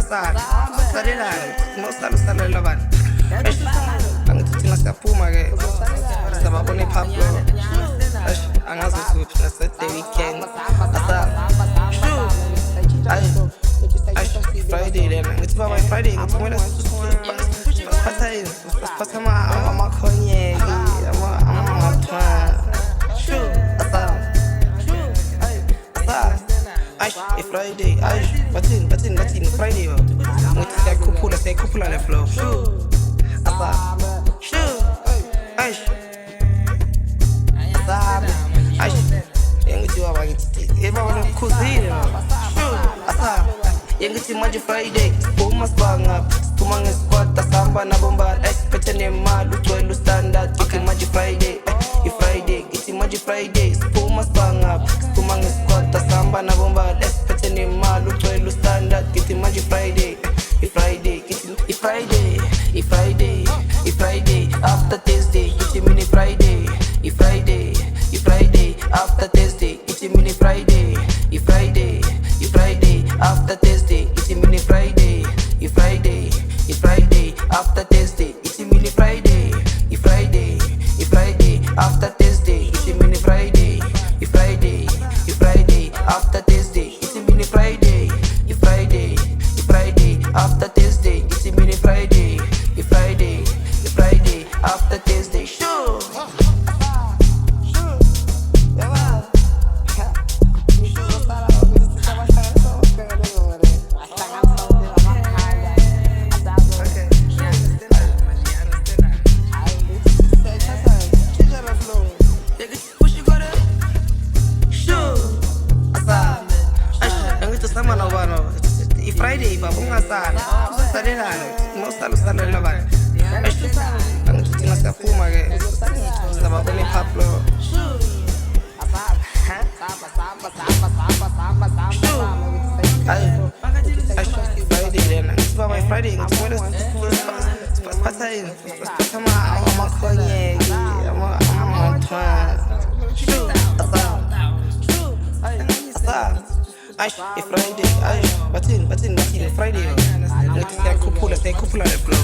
ungasali salelani nosala usalela bani angithi ngasiyaphuma ke sababona ePablo angazi ukuthi naseday weekend Friday lena ngithi baba Friday ngithi kumele siphathaini siphatha amakhonyeki amathwa Friday bathini Friday ngithi siyakhuphula le flow yengithi baba ngithi baba lokukhuzile yengithi manje Friday uma sibanga siphuma ngesquad asihamba nabombala esiphethe nemali ugcwele ustandard ngithi manje Friday ngithi manje Friday siphuma sibanga siphuma ngesquad asihamba nabombala esiphethe nemali ugcwele ustandard ngithi manje Friday Friday after Thursday ngithi mini Friday after Thursday ngithi mini Friday after Thursday ngithi mini Friday after Thursday ngithi mini Friday after Thursday ngithi mini Friday after Thursday ngithi mini Friday after Thursday ngithi mini Friday after Thursday sure Friday baba ungasali salelani nosala bani angithi ngasiyaphuma ke sababona ePablo Friday lena ngithi baba Friday ngithi kumele siphathaini siphatha amakhonyeki amathwa Friday bathini Friday ngithi siyakhuphula le flow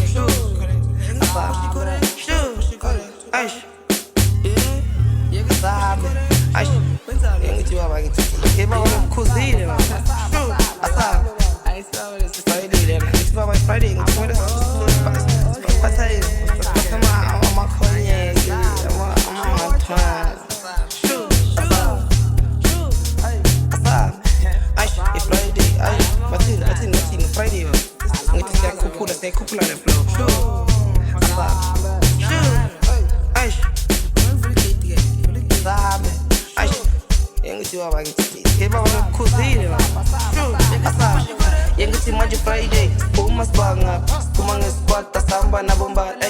yengithi baba ngithi baba lokukhuzile Friday lena ngithi baba Friday ngithi kumele siphathaini siphatha amakhonyeki amathwa bathini Friday ngithi siyakhuphula le flow yengithi baba ngithi baba lokukhuzile yengithi manje Friday uma sibanga siphuma ngesquad asihamba nabombala